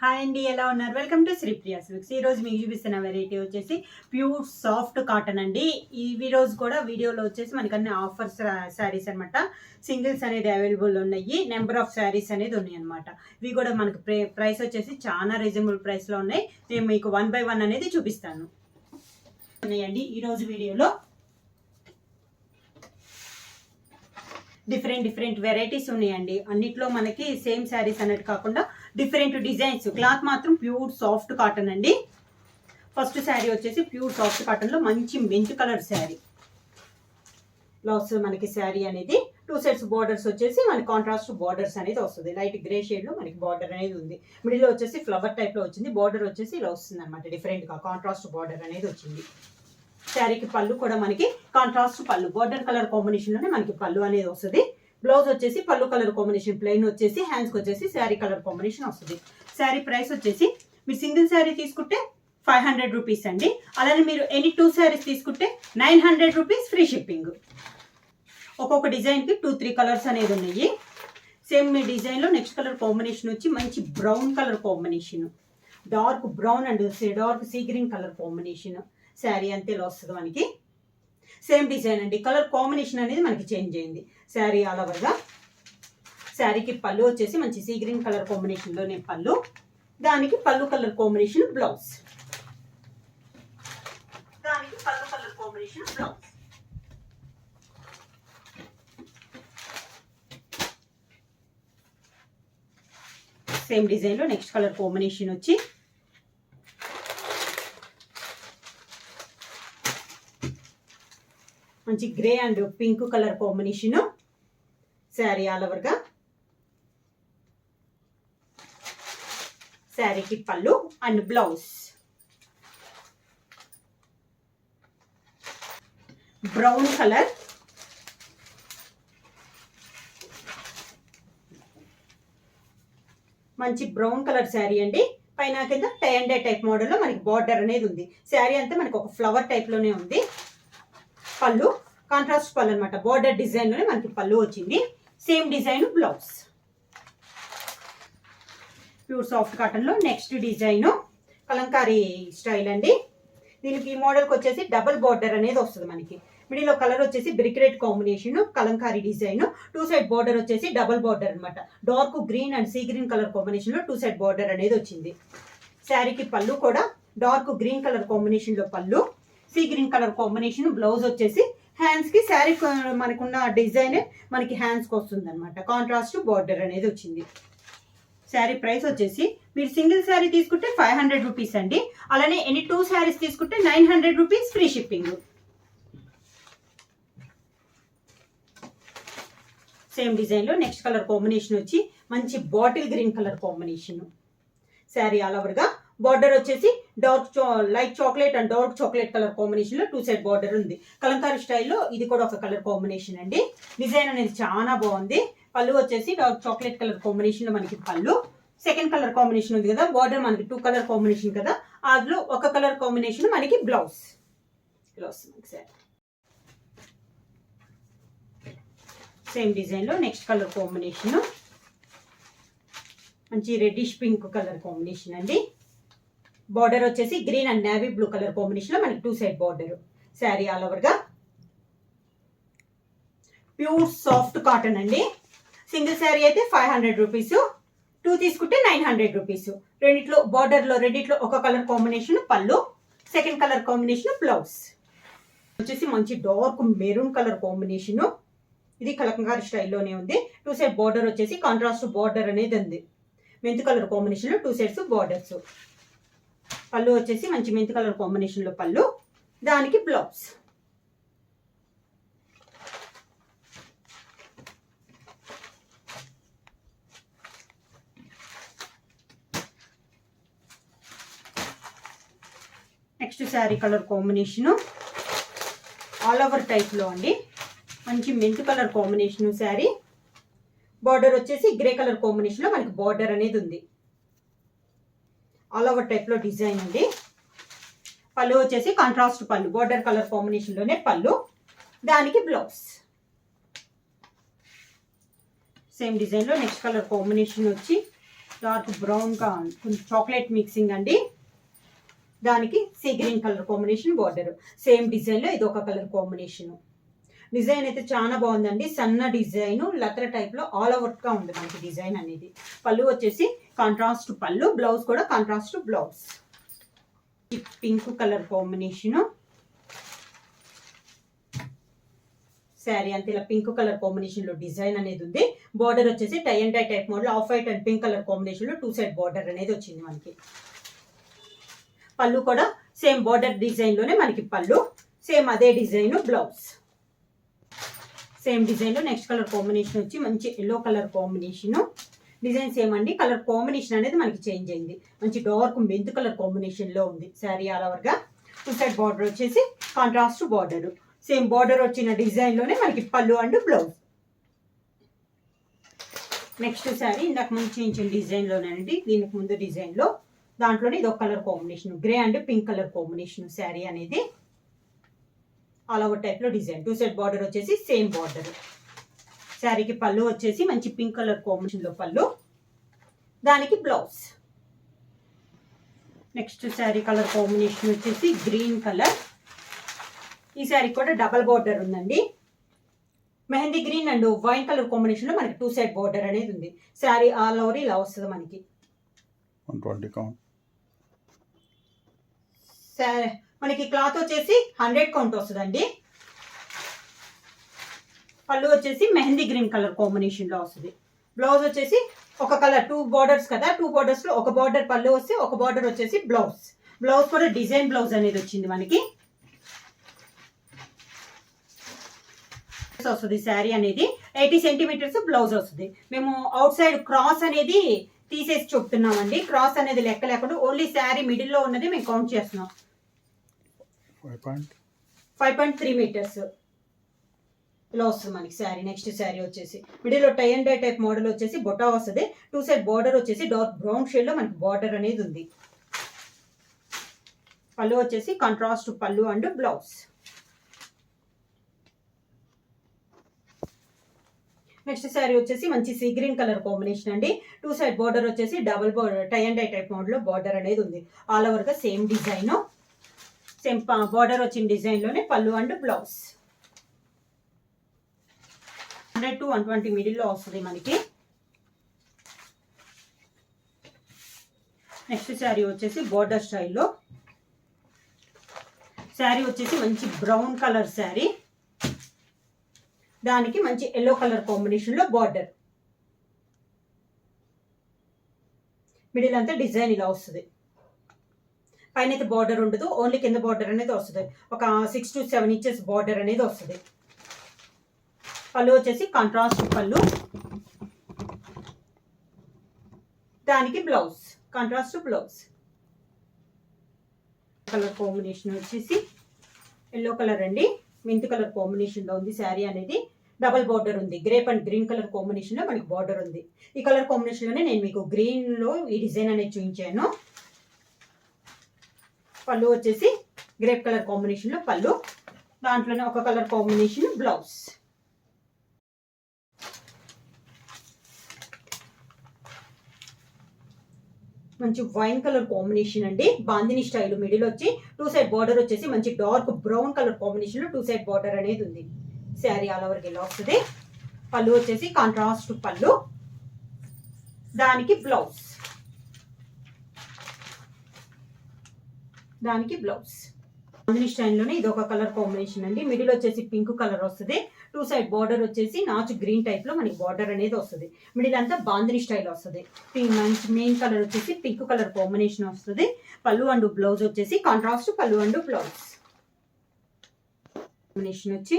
Hi అండి, ఎలా ఉన్నారు? Welcome to Sripriya silks. ఈ రోజు మీకు చూపిస్తున్న వెరైటీ వచ్చేసి ప్యూర్ సాఫ్ట్ కాటన్ అండి. ఈ రోజు కూడా వీడియోలో వచ్చేసి మనకి అన్ని ఆఫర్స్ శారీస్ అనమాట. సింగిల్స్ అనేది అవైలబుల్ ఉన్నాయి, నెంబర్ ఆఫ్ శారీస్ అనేది ఉన్నాయి అనమాట. ఇవి కూడా మనకి ప్రైస్ వచ్చేసి చాలా రీజనబుల్ ప్రైస్లో ఉన్నాయి. నేను మీకు 1 by 1 అనేది చూపిస్తాను ఉన్నాయండి ఈ రోజు వీడియోలో. డిఫరెంట్ వెరైటీస్ ఉన్నాయండి. అన్నిట్లో మనకి సేమ్ శారీస్ అనేది కాకుండా డిఫరెంట్ డిజైన్స్. క్లాత్ మాత్రం ప్యూర్ సాఫ్ట్ కాటన్ అండి. ఫస్ట్ శారీ వచ్చేసి ప్యూర్ సాఫ్ట్ కాటన్లో మంచి మెంత్ కలర్ శారీ. బ్లౌజ్ మనకి శారీ అనేది 2 sets బార్డర్స్ వచ్చేసి మనకి కాంట్రాస్ట్ బార్డర్స్ అనేది వస్తుంది. లైట్ గ్రే షేడ్లో మనకి బార్డర్ అనేది ఉంది. మిడిల్లో వచ్చేసి ఫ్లవర్ టైప్లో వచ్చింది. బార్డర్ వచ్చేసి ఇలా వస్తుంది అనమాట. డిఫరెంట్గా కాంట్రాస్ట్ బార్డర్ అనేది వచ్చింది. శారీకి పళ్ళు కూడా మనకి కాంట్రాస్ట్ పళ్ళు, బార్డర్ కలర్ కాంబినేషన్లోనే మనకి పళ్ళు అనేది వస్తుంది. బ్లౌజ్ వచ్చేసి పళ్ళు కలర్ కాంబినేషన్, ప్లెయిన్ వచ్చేసి హ్యాండ్స్కి వచ్చేసి శారీ కలర్ కాంబినేషన్ వస్తుంది. శారీ ప్రైస్ వచ్చేసి మీరు సింగిల్ శారీ తీసుకుంటే 500 రూపీస్ అండి. అలానే మీరు ఎనీ 2 శారీస్ తీసుకుంటే 900 రూపీస్ ఫ్రీ షిప్పింగ్. ఒక్కొక్క డిజైన్కి 2-3 కలర్స్ అనేది ఉన్నాయి. సేమ్ మీ డిజైన్లో నెక్స్ట్ కలర్ కాంబినేషన్ వచ్చి మంచి brown colour combination, dark brown and dark sea green colour combination. Sari అంతే ఇలా వస్తుంది మనకి. సేమ్ డిజైన్ అండి, కలర్ కాంబినేషన్ అనేది మనకి చేంజ్ అయింది. శారీ ఆల్ ఓవర్గా. శారీకి పళ్ళు వచ్చేసి మంచి సీ గ్రీన్ కలర్ కాంబినేషన్లోనే పళ్ళు, దానికి పళ్ళు కలర్ కాంబినేషన్ బ్లౌజ్, దానికి పళ్ళు కలర్ కాంబినేషన్ బ్లౌజ్. సేమ్ డిజైన్లో నెక్స్ట్ కలర్ కాంబినేషన్ వచ్చి మంచి grey and pink colour combination. Sari all ఓవర్గా. శారీకి పళ్ళు అండ్ బ్లౌజ్. బ్రౌన్ కలర్, మంచి బ్రౌన్ కలర్ శారీ అండి. పైన కింద టై అండ్ డై టైప్ మోడల్లో మనకి బార్డర్ అనేది ఉంది. శారీ అంతా మనకి ఒక ఫ్లవర్ టైప్లోనే ఉంది. పళ్ళు కాంట్రాస్ట్ పళ్ళు అనమాట. బార్డర్ డిజైన్లోనే మనకి పళ్ళు వచ్చింది. Same design blouse. Pure soft కాటన్లో నెక్స్ట్ డిజైన్ కలంకారీ స్టైల్ అండి. దీనికి ఈ మోడల్కి వచ్చేసి డబుల్ బార్డర్ అనేది వస్తుంది మనకి. మిడిల్లో కలర్ వచ్చేసి brick red combination, Kalamkari design. 2 side border వచ్చేసి డబుల్ బార్డర్ అనమాట. Dark green and sea green colour కాంబినేషన్లో 2 side బార్డర్ అనేది వచ్చింది. శారీకి పళ్ళు కూడా డార్క్ గ్రీన్ కలర్ కాంబినేషన్లో పళ్ళు, sea green colour combination. Blouse వచ్చేసి హ్యాండ్స్కి శారీ మనకున్న డిజైన్ మనకి హ్యాండ్స్కి వస్తుంది అనమాట. కాంట్రాస్ట్ బార్డర్ అనేది వచ్చింది. శారీ ప్రైస్ వచ్చేసి మీరు సింగిల్ శారీ తీసుకుంటే 500 రూపీస్ అండి. అలానే ఎనీ 2 శారీస్ తీసుకుంటే 900 రూపీస్ ఫ్రీ షిప్పింగ్. సేమ్ డిజైన్లో నెక్స్ట్ కలర్ కాంబినేషన్ వచ్చి మంచి bottle green colour combination. Sari all ఓవర్గా. బార్డర్ వచ్చేసి dark light chocolate and dark chocolate colour combination లో 2 side బార్డర్ ఉంది. కలంకారీ స్టైల్లో ఇది కూడా ఒక కలర్ కాంబినేషన్ అండి. డిజైన్ అనేది చాలా బాగుంది. పళ్ళు వచ్చేసి డార్క్ చాక్లెట్ కలర్ కాంబినేషన్ లో మనకి పళ్ళు. సెకండ్ కలర్ కాంబినేషన్ ఉంది కదా, బార్డర్ మనకి 2 కలర్ కాంబినేషన్ కదా, అందులో ఒక కలర్ కాంబినేషన్ మనకి బ్లౌజ్. సేమ్ డిజైన్ లో నెక్స్ట్ కలర్ కాంబినేషన్ మంచి రెడ్డిష్ పింక్ కలర్ కాంబినేషన్ అండి. బార్డర్ వచ్చేసి green and navy blue colour combination లో మనకి 2 side బార్డర్. శారీ ఆల్ ఓవర్గా. ప్యూర్ సాఫ్ట్ కాటన్ అండి. సింగిల్ శారీ అయితే 500 రూపీస్, 2 తీసుకుంటే 900 రూపీస్. రెండిట్లో ఒక కలర్ కాంబినేషన్ పళ్ళు, సెకండ్ కలర్ కాంబినేషన్ బ్లౌజ్. వచ్చేసి మంచి డార్క్ మెరూన్ కలర్ కాంబినేషన్. ఇది కలంకారీ స్టైల్లోనే ఉంది. 2 side బార్డర్ వచ్చేసి కాంట్రాస్ట్ బార్డర్ అనేది ఉంది. మెంత్ కలర్ కాంబినేషన్ లో 2 sides బార్డర్స్. పళ్ళు వచ్చేసి మంచి మెంత్ కలర్ కాంబినేషన్ లో పళ్ళు, దానికి blouse. Next sari colour combination all over type లో అండి. మంచి mint colour combination sari. Border వచ్చేసి గ్రే కలర్ కాంబినేషన్ లో మనకి బార్డర్ అనేది ఉంది. ఆల్ ఓవర్ టైప్ లో డిజైన్ అండి. పళ్ళు వచ్చేసి కాంట్రాస్ట్ పళ్ళు, బార్డర్ కలర్ కాంబినేషన్ లోనే పళ్ళు, దానికి బ్లౌజ్. సేమ్ డిజైన్ లో నెక్స్ట్ కలర్ కాంబినేషన్ వచ్చి డార్క్ బ్రౌన్ గా కొంచెం చాక్లెట్ మిక్సింగ్ అండి. దానికి sea green colour combination border. Same design లో ఇది ఒక కలర్ కాంబినేషన్. డిజైన్ అయితే చాలా బాగుందండి. సన్న డిజైన్ లతర టైప్ లో ఆల్ ఓవర్ గా ఉంది మనకి డిజైన్ అనేది. పళ్ళు వచ్చేసి కాంట్రాస్ట్ పళ్ళు, బ్లౌజ్ కూడా contrast blouse. Pink colour combination sari అంతే ఇలా పింక్ కలర్ కాంబినేషన్ లో డిజైన్ అనేది ఉంది. బార్డర్ వచ్చేసి tie and dye type model off white and pink colour combination లో 2 సైడ్ బార్డర్ అనేది వచ్చింది మనకి. పళ్ళు కూడా సేమ్ బార్డర్ డిజైన్ లోనే మనకి పళ్ళు, సేమ్ అదే డిజైన్ బ్లౌజ్. సేమ్ డిజైన్ లో నెక్స్ట్ కలర్ కాంబినేషన్ వచ్చి మంచి yellow colour combination. Design same అండి, కలర్ కాంబినేషన్ అనేది మనకి చేంజ్ అయింది. మంచి డార్క్ మెంత్ కలర్ కాంబినేషన్ లో ఉంది శారీ ఆల్ ఓవర్ గా. 2 సైడ్ బార్డర్ వచ్చేసి కాంట్రాస్ట్ బార్డర్. సేమ్ బార్డర్ వచ్చిన డిజైన్ లోనే మనకి పళ్ళు అండ్ బ్లౌజ్. నెక్స్ట్ శారీ ఇందాక ముందు చూపించిన డిజైన్ లోనేనండి, దీనికి ముందు డిజైన్ లో దాంట్లోనే ఇది ఒక colour combination, grey and pink colour combination sari అనేది. ఆల్ ఓవర్ టైప్ లో డిజైన్. 2 సైడ్ బార్డర్ వచ్చేసి సేమ్ బార్డర్. శారీకి పళ్ళు వచ్చేసి మంచి పింక్ కలర్ కాంబినేషన్ లో పళ్ళు, దానికి blouse. Next sari colour combination వచ్చేసి గ్రీన్ కలర్. ఈ శారీ కూడా డబల్ బార్డర్ ఉందండి. Mehndi green and wine colour combination లో మనకి 2 సైడ్ బార్డర్ అనేది ఉంది. శారీ ఆల్ ఓవర్ ఇలా వస్తుంది మనకి. 120 కౌంట్. మనకి క్లాత్ వచ్చేసి 100 కౌంట్ వస్తుందండి. పళ్ళు వచ్చేసి మెహందీ గ్రీన్ కలర్ కాంబినేషన్ లో వస్తుంది. బ్లౌజ్ వచ్చేసి ఒక కలర్ 2 బార్డర్స్ కదా, 2 బార్డర్స్ లో ఒక బార్డర్ పళ్ళు వస్తే ఒక బార్డర్ వచ్చేసి బ్లౌజ్. బ్లౌజ్ కూడా డిజైన్ బ్లౌజ్ అనేది వచ్చింది మనకి. వస్తుంది శారీ అనేది 80 సెంటీమీటర్స్ బ్లౌజ్ వస్తుంది. మేము అవుట్ సైడ్ క్రాస్ అనేది తీసేసి చెప్తున్నామండి. క్రాస్ అనేది లెక్క లేకుండా ఓన్లీ శారీ మిడిల్ లో ఉన్నది మేము కౌంట్ చేస్తున్నాం. 5.3 మీటర్స్ ఇలా వస్తుంది మనకి శారీ. నెక్స్ట్ శారీ వచ్చేసి మిడిల్ లో టై అండ్ డై టైప్ మోడల్ వచ్చేసి బొటా వస్తుంది. 2 సైడ్ బార్డర్ వచ్చేసి డార్క్ బ్రౌన్ షేడ్ లో మనకి బార్డర్ అనేది ఉంది. పళ్ళు వచ్చేసి కాంట్రాస్ట్ పళ్ళు అండ్ బ్లౌజ్. నెక్స్ట్ శారీ వచ్చేసి మంచి సీ గ్రీన్ కలర్ కాంబినేషన్ అండి. 2 సైడ్ బార్డర్ వచ్చేసి double border tie and dye type model లో బార్డర్ అనేది ఉంది. ఆల్ ఓవర్ గా సేమ్ డిజైన్, సేమ్ బార్డర్ వచ్చిన డిజైన్ లోనే pallu and blouse. 100 to 120 middle లో వస్తుంది మనకి. నెక్స్ట్ శారీ వచ్చేసి బార్డర్ స్టైల్లో. శారీ వచ్చేసి మంచి బ్రౌన్ కలర్ శారీ, దానికి మంచి ఎల్లో కలర్ కాంబినేషన్ లో బార్డర్. మిడిల్ అంతా డిజైన్ ఇలా వస్తుంది. పైన అయితే బార్డర్ ఉండదు, ఓన్లీ కింద బార్డర్ అనేది వస్తుంది. ఒక 6 to 7 ఇంచెస్ బార్డర్ అనేది వస్తుంది. పళ్ళు వచ్చేసి కాంట్రాస్ట్ పళ్ళు, దానికి blouse contrast blouse. Colour combination వచ్చేసి ఎల్లో కలర్ అండి, మెంత్ కలర్ కాంబినేషన్ లో ఉంది శారీ అనేది. డబల్ బార్డర్ ఉంది, grape and green colour combination లో మనకి బార్డర్ ఉంది. ఈ కలర్ కాంబినేషన్ లోనే నేను మీకు గ్రీన్ లో ఈ డిజైన్ అనేది చూపించాను. పళ్ళు వచ్చేసి గ్రేప్ కలర్ కాంబినేషన్ లో పళ్ళు, దాంట్లోనే ఒక కలర్ కాంబినేషన్ బ్లౌజ్. మంచి వైన్ కలర్ కాంబినేషన్ అండి, బాందిని స్టైల్. మిడిల్ వచ్చి 2 సైడ్ బార్డర్ వచ్చేసి మంచి డార్క్ బ్రౌన్ కలర్ కాంబినేషన్ లో 2 సైడ్ బార్డర్ అనేది ఉంది. శారీ ఆల్ ఓవర్ ఇలా వస్తుంది. పళ్ళు వచ్చేసి కాంట్రాస్ట్ పళ్ళు, దానికి బ్లౌజ్. బాందిని స్టైల్లోనే ఇది ఒక కలర్ కాంబినేషన్ అండి. మిడిల్ వచ్చేసి పింక్ కలర్ వస్తుంది. 2 సైడ్ బార్డర్ వచ్చేసి నాచు గ్రీన్ టైప్ లో మనకి బార్డర్ అనేది వస్తుంది. మిడిల్ అంతా బాందిని స్టైల్ వస్తుంది. మంచి మెయిన్ కలర్ వచ్చేసి పింక్ కలర్ కాంబినేషన్ వస్తుంది. పళ్ళు అండ్ బ్లౌజ్ వచ్చేసి కాంట్రాస్ట్ పళ్ళు అండ్ బ్లౌజ్. కాంబినేషన్ వచ్చి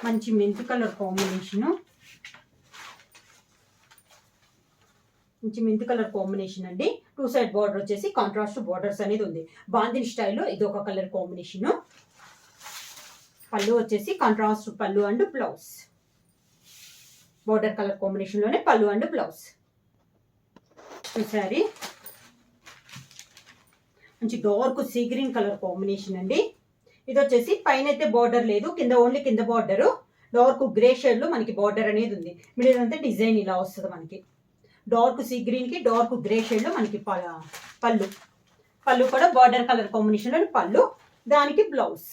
మంచి మెంత్ కలర్ కాంబినేషన్, మంచి మెంత్ కలర్ కాంబినేషన్ అండి. 2 సైడ్ బార్డర్ వచ్చేసి కాంట్రాస్ట్ బార్డర్స్ అనేది ఉంది. బాందిని స్టైల్లో ఇది ఒక కలర్ కాంబినేషన్. పళ్ళు వచ్చేసి కాంట్రాస్ట్ పళ్ళు and blouse. Border colour combination లోనే పళ్ళు అండ్ బ్లౌజ్. శారీ మంచి dark sea green colour combination అండి. ఇది వచ్చేసి పైన అయితే బార్డర్ లేదు, కింద ఓన్లీ కింద బార్డర్. డార్క్ గ్రే షేడ్ లో మనకి బార్డర్ అనేది ఉంది. మిడిల్ అంతా డిజైన్ ఇలా వస్తుంది మనకి. డార్క్ సీ గ్రీన్ కి డార్క్ గ్రే షేడ్ లో మనకి పళ్ళు కూడా బార్డర్ కలర్ కాంబినేషన్ లో పళ్ళు, దానికి బ్లౌజ్.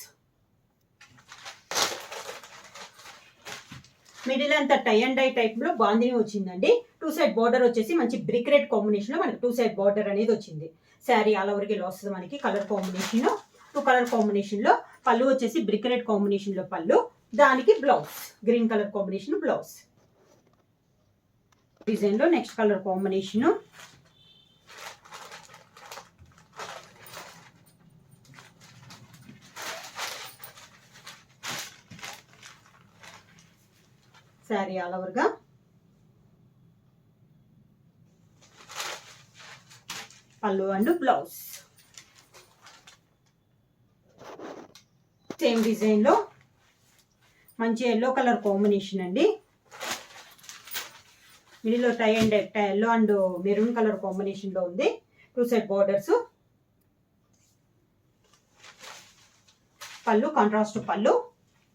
మిడిల్ అంతా టై అండ్ డై టైప్ లో బాందిని వచ్చిందండి. 2 సైడ్ బార్డర్ వచ్చేసి మంచి బ్రిక్ రెడ్ కాంబినేషన్ లో మనకి 2 సైడ్ బార్డర్ అనేది వచ్చింది. శారీ ఆల్ ఓవర్కి ఇలా వస్తుంది మనకి. కలర్ కాంబినేషన్ 2 కలర్ కాంబినేషన్ లో పళ్ళు వచ్చేసి బ్రిక్ రెడ్ కాంబినేషన్ లో పళ్ళు, దానికి blouse green colour combination blouse. Design లో next colour combination sari all over గా పళ్ళు అండ్ బ్లౌజ్. సేమ్ డిజైన్ లో మంచి ఎల్లో కలర్ కాంబినేషన్ అండి. మిడిల్ లో టై and yellow and maroon colour combination లో ఉంది. 2 సైడ్ బార్డర్స్, పళ్ళు కాంట్రాస్ట్ పళ్ళు,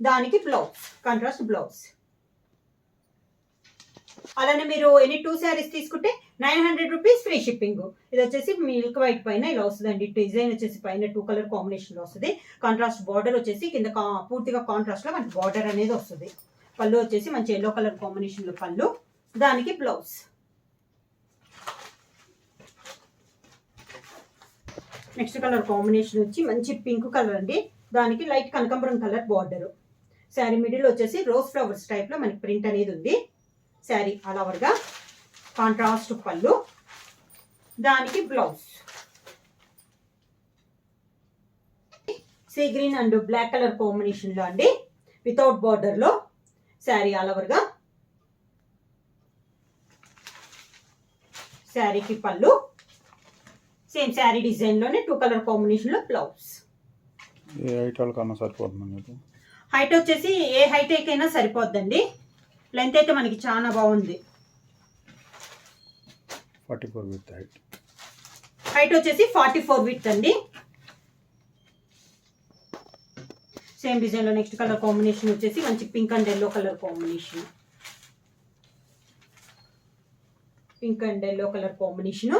దానికి బ్లౌజ్ కాంట్రాస్ట్ బ్లౌజ్. అలానే మీరు ఎనీ 2 శారీస్ తీసుకుంటే 900 రూపీస్ ఫ్రీ షిప్పింగ్. ఇది వచ్చేసి మిల్క్ వైట్ పైన ఇలా వస్తుందండి. డిజైన్ వచ్చేసి పైన 2 కలర్ కాంబినేషన్ లో వస్తుంది. కాంట్రాస్ట్ బార్డర్ వచ్చేసి కింద పూర్తిగా కాంట్రాస్ట్ లో మనకి బార్డర్ అనేది వస్తుంది. పళ్ళు వచ్చేసి మంచి ఎల్లో కలర్ కాంబినేషన్ లో పళ్ళు, దానికి బ్లౌజ్. నెక్స్ట్ కలర్ కాంబినేషన్ వచ్చి మంచి పింక్ కలర్ అండి. దానికి లైట్ కనకాంబరం కలర్ బార్డర్. శారీ మిడిల్ వచ్చేసి రోజ్ ఫ్లవర్స్ టైప్ లో మనకి ప్రింట్ అనేది ఉంది. శారీ ఆల్ ఓవర్ గా కాంట్రాస్ట్ పళ్ళు, దానికి blouse. Sea green and black colour combination లో అండి, వితౌట్ బార్డర్ లో. శారీ ఆల్ ఓవర్ గా శారీకి పళ్ళు, సేమ్ శారీ డిజైన్ లోనే 2 కలర్ కాంబినేషన్ లో బ్లౌజ్. ఏ హైట్ కన్నా సరిపోతుంది? హైట్ వచ్చేసి ఏ హైట్ అయినా సరిపోద్దండి. లెంత్ అయితే మనకి చాలా బాగుంది. 44 విత్ హైట్ వచ్చేసి 44 విత్ అండి. సేమ్ డిజైన్ లో నెక్స్ట్ కలర్ కాంబినేషన్ వచ్చేసి మంచి pink and yellow colour combination. Pink and yellow colour combination,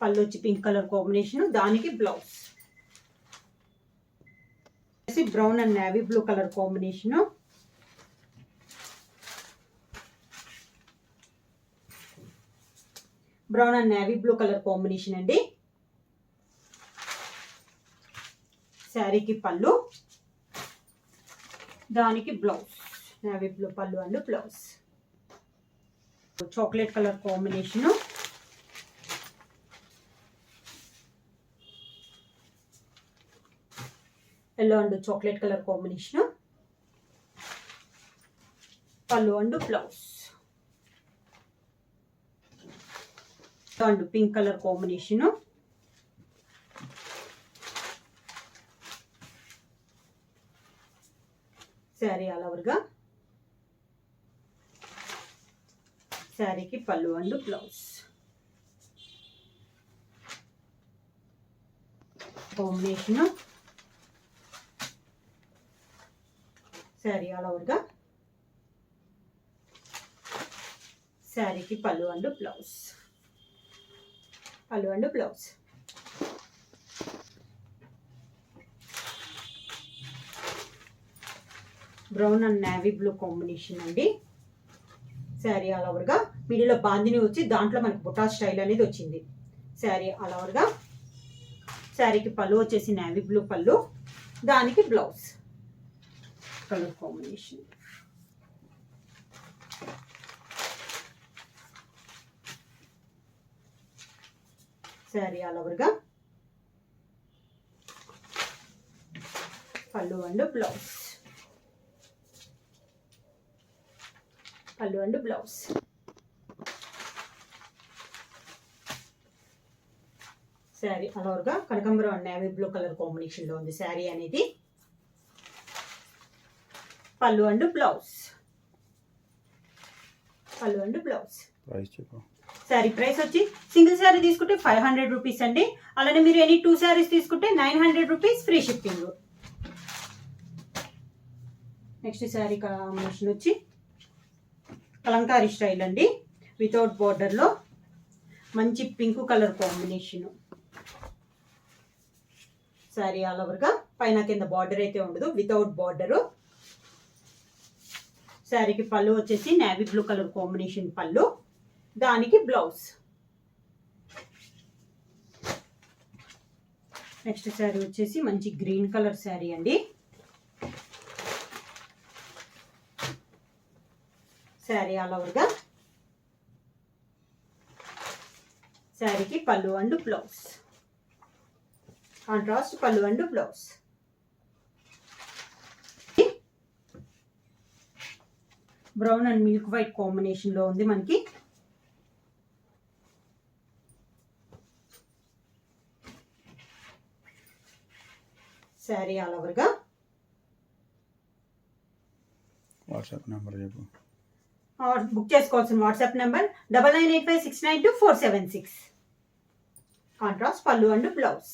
పళ్ళు వచ్చి పింక్ కలర్ కాంబినేషన్, దానికి blouse. Brown and navy blue colour combination, brown and navy blue colour combination అండి. శారీకి పళ్ళు, దానికి బ్లౌజ్ నేవీ బ్లూ పళ్ళు and blouse. Chocolate colour combination, yellow and chocolate colour combination, పళ్ళు and blouse. And pink colour combination, sari all over గా శారీకి పళ్ళు and blouse. Combination sari all over గా శారీకి పళ్ళు అండ్ బ్లౌజ్. పళ్ళు and blouse. Brown and navy blue combination అండి. Sari all over గా మిడిల్లో బాందిని వచ్చి దాంట్లో మనకి బుటా స్టైల్ అనేది వచ్చింది. శారీ ఆల్ ఓవర్ గా శారీకి పళ్ళు వచ్చేసి నేవీ బ్లూ పళ్ళు, దానికి blouse. Colour combination sari all over గా పళ్ళు అండ్ బ్లౌజ్. పళ్ళు and blouse. Sari all over గా కనకాంబరం and navy blue colour combination లో ఉంది శారీ అనేది. పళ్ళు అండ్ బ్లౌజ్. పళ్ళు అండ్ బ్లౌజ్. శారీ ప్రైస్ వచ్చి సింగిల్ శారీ తీసుకుంటే 500 రూపీస్ అండి. అలానే మీరు ఎనీ 2 శారీస్ తీసుకుంటే 900 rupees free shipping. Next sari combination వచ్చి కలంకారీ స్టైల్ అండి, వితౌట్ బార్డర్లో మంచి pink colour combination. Sari all ఓవర్గా పైన కింద బార్డర్ అయితే ఉండదు, వితౌట్ బార్డరు. శారీకి పళ్ళు వచ్చేసి నేవీ బ్లూ కలర్ కాంబినేషన్ పళ్ళు, దానికి బ్లౌజ్. నెక్స్ట్ శారీ వచ్చేసి మంచి గ్రీన్ కలర్ శారీ అండి. శారీ ఆల్ ఓవర్గా శారీకి పళ్ళు అండ్ బ్లౌజ్, కాంట్రాస్ట్ పళ్ళు and blouse. Brown and milk white combination లో ఉంది మనకి. శారీ ఆల్ ఓవర్గా. వాట్సాప్ నెంబర్ చెప్పు. బుక్ చేసుకోవాల్సిన వాట్సాప్ నెంబర్ 9985692476. కాంట్రాస్ట్ పళ్ళు అండ్ బ్లౌజ్.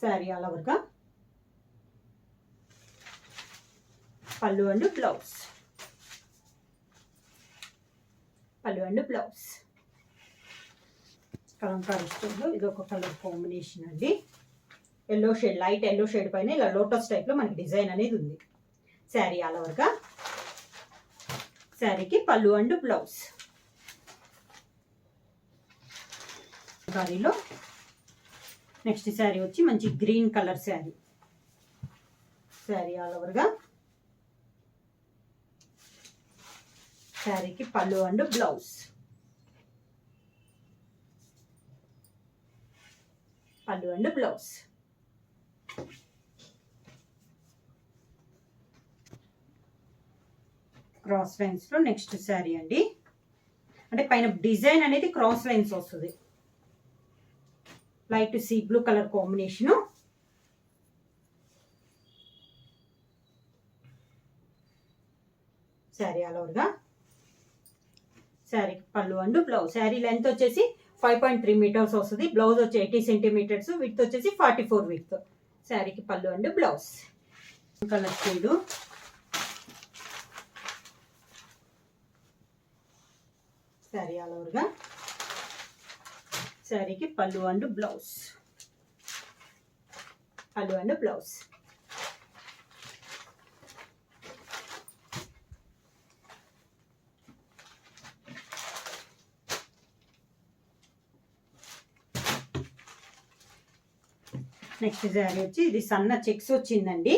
శారీ ఆల్ ఓవర్గా పళ్ళు అండ్ బ్లౌజ్, పళ్ళు అండ్ బ్లౌజ్. కలంకారీ స్టైల్లో ఇది ఒక కలర్ కాంబినేషన్ అండి. Yellow shade, light yellow shade పైన ఇలా లోటస్ టైప్లో మనకి డిజైన్ అనేది ఉంది. శారీ ఆల్ ఓవర్గా శారీకి పళ్ళు అండ్ బ్లౌజ్. కలంకారీలో నెక్స్ట్ శారీ వచ్చి మంచి green colour sari. Sari all ఓవర్గా శారీకి పళ్ళు అండ్ బ్లౌజ్, పళ్ళు అండ్ బ్లౌజ్. క్రాస్ లైన్స్ లో నెక్స్ట్ శారీ అండి. అంటే పైన డిజైన్ అనేది క్రాస్ లైన్స్ వస్తుంది. Light sea blue colour combination. Sari all ఓవర్గా శారీకి పళ్ళు అండ్ బ్లౌజ్. శారీ లెంత్ వచ్చేసి 5.3 మీటర్స్ వస్తుంది. బ్లౌజ్ వచ్చి 80 సెంటీమీటర్స్, విడ్త్ వచ్చేసి 44 విడ్త్. శారీకి పళ్ళు and blouse. Colour shade. Sari all ఓవర్గా శారీకి పళ్ళు అండ్ బ్లౌజ్, పళ్ళు అండ్ బ్లౌజ్. నెక్స్ట్ శారీ వచ్చి ఇది సన్న చెక్స్ వచ్చిందండి.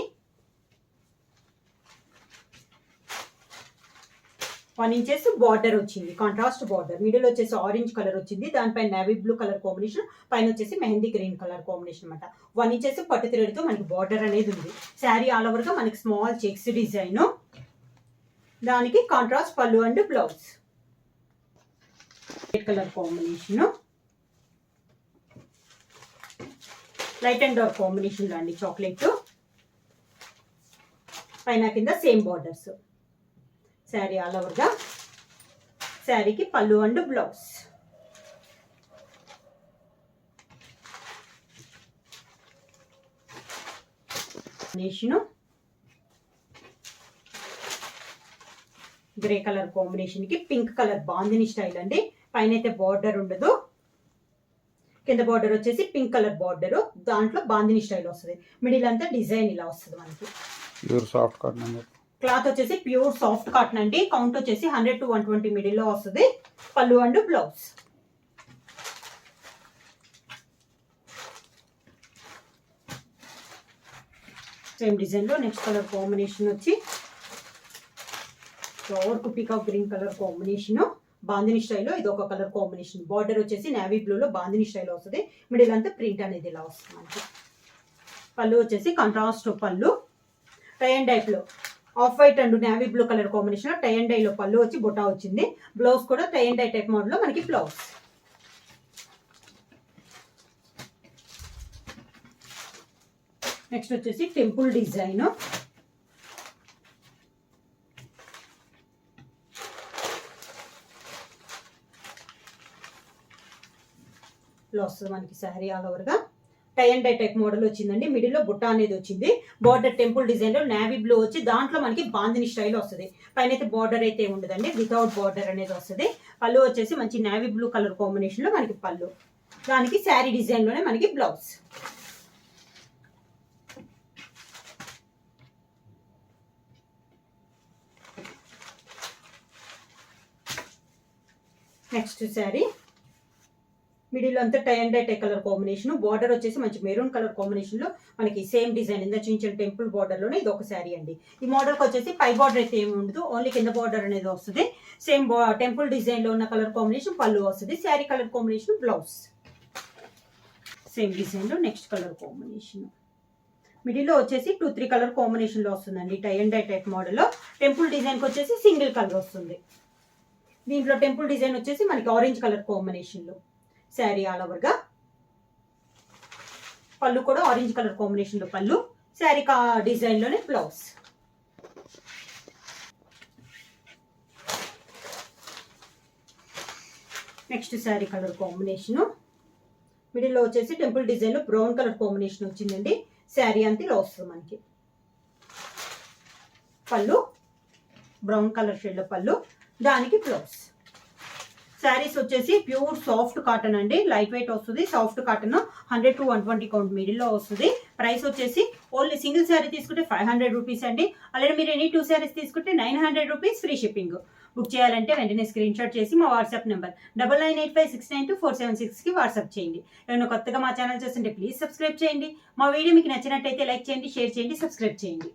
1 ఇంచెస్ బార్డర్ వచ్చింది, కాంట్రాస్ట్ బార్డర్. మిడిల్ వచ్చేసి ఆరెంజ్ కలర్ వచ్చింది, దానిపైన నేవీ బ్లూ కలర్ కాంబినేషన్, పైన వచ్చేసి మెహందీ గ్రీన్ కలర్ కాంబినేషన్ అనమాట. 1 ఇంచెస్ పట్టు థ్రెడ్తో మనకి బార్డర్ అనేది ఉంది. శారీ ఆల్ ఓవర్గా మనకి స్మాల్ చెక్స్ డిజైన్, దానికి కాంట్రాస్ట్ పళ్ళు and blouse. Red colour combination, light and dark combination లో అండి. చాక్లెట్ పైన కింద సేమ్ బార్డర్స్. శారీ ఆల్ ఓవర్గా శారీకి పళ్ళు and blouse. Grey colour combination కి పింక్ కలర్ బాందిని స్టైల్ అండి. పైన అయితే బార్డర్ ఉండదు, కింద బార్డర్ వచ్చేసి పింక్ కలర్ బార్డర్, దాంట్లో బాందిని స్టైల్ వస్తుంది. మిడిల్ అంతా డిజైన్ ఇలా వస్తుంది మనకి. Pure soft cotton. క్లాత్ వచ్చేసి ప్యూర్ సాఫ్ట్ కాటన్ అండి. కౌంట్ వచ్చేసి 100 to 120 మిడిల్లో వస్తుంది. పళ్ళు అండ్ బ్లౌజ్. సేమ్ డిజైన్ లో నెక్స్ట్ కలర్ కాంబినేషన్ వచ్చి ఫ్లవర్ కు peacock green colour combination, bandhani స్టైల్లో ఇది ఒక కలర్ కాంబినేషన్. బార్డర్ వచ్చేసి నేవీ బ్లూ లో బాందిని స్టైల్ వస్తుంది. మిడిల్ అంతా ప్రింట్ అనేది ఇలా వస్తుంది మనకి. పళ్ళు వచ్చేసి కాంట్రాస్ట్ పళ్ళు, టై అండ్ డైప్ లో off white and navy blue colour combination. Tie and dye లో పళ్ళు వచ్చి బొటా వచ్చింది. బ్లౌజ్ కూడా tie and dye type model లో మనకి బ్లౌజ్. నెక్స్ట్ వచ్చేసి టెంపుల్ డిజైన్. లో వస్తుంది మనకి శారీ ఆల్ ఓవర్గా. Tie and dye type model వచ్చిందండి. మిడిల్ లో బుట్ట అనేది వచ్చింది. బార్డర్ టెంపుల్ డిజైన్ లో నావీ బ్లూ వచ్చి దాంట్లో మనకి బాందిని స్టైల్ వస్తుంది. పైన అయితే బార్డర్ అయితే ఉండదండి, వితౌట్ బార్డర్ అనేది వస్తుంది. పళ్ళు వచ్చేసి మంచి నావీ బ్లూ కలర్ కాంబినేషన్ లో మనకి పళ్ళు, దానికి శారీ డిజైన్ లోనే మనకి బ్లౌజ్. నెక్స్ట్ శారీ మిడిల్ అంతా tie and dye colour combination, border వచ్చేసి మంచి మెరూన్ కలర్ కాంబినేషన్ లో మనకి సేమ్ డిజైన్ ఇంత చిన్న చిన్న టెంపుల్ బార్డర్ లోనే ఇది ఒక శారీ అండి. ఈ మోడల్ కి వచ్చేసి పై బార్డర్ అయితే ఏమి ఉండదు, ఓన్లీ కింద బార్డర్ అనేది వస్తుంది. సేమ్ టెంపుల్ డిజైన్ లో ఉన్న కలర్ కాంబినేషన్ పళ్ళు వస్తుంది. Sari colour combination blouse, same design లో నెక్స్ట్ కలర్ కాంబినేషన్. మిడిల్ లో వచ్చేసి 2-3 కలర్ కాంబినేషన్ లో వస్తుందండి. Tie and dye type model లో టెంపుల్ డిజైన్ కి వచ్చేసి సింగిల్ కలర్ వస్తుంది. దీంట్లో టెంపుల్ డిజైన్ వచ్చేసి మనకి ఆరెంజ్ కలర్ కాంబినేషన్ లో శారీ ఆల్ ఓవర్ గా. పళ్ళు కూడా ఆరెంజ్ కలర్ కాంబినేషన్ లో పళ్ళు, శారీ డిజైన్ లోనే blouse. Next sari colour combination middle లో వచ్చేసి టెంపుల్ డిజైన్ లో బ్రౌన్ కలర్ కాంబినేషన్ వచ్చిందండి. శారీ అంతా ఇలా వస్తుంది మనకి. పళ్ళు బ్రౌన్ కలర్ షేడ్ లో పళ్ళు, దానికి బ్లౌజ్. శారీస్ వచ్చేసి ప్యూర్ సాఫ్ట్ కాటన్ అండి, లైట్ వెయిట్ వస్తుంది. Soft cotton 100 to 120 count middle లో వస్తుంది. ప్రైస్ వచ్చేసి ఓన్లీ సింగిల్ శారీ తీసుకుంటే 500 రూపీస్ అండి. అలాగే మీరు ఎనీ 2 శారీస్ తీసుకుంటే 900 రూపీస్ ఫ్రీ షిప్పింగ్. బుక్ చేయాలంటే వెంటనే స్క్రీన్ షాట్ చేసి మా వాట్సాప్ నెంబర్ 9985692476 కి వాట్సాప్ చేయండి. ఏమైనా కొత్తగా మా ఛానల్ చూస్తుంటే ప్లీజ్ సబ్స్క్రైబ్ చేయండి. మా వీడియో మీకు నచ్చినట్టయితే లైక్ చేయండి, షేర్ చేయండి, సబ్స్క్రైబ్ చేయండి.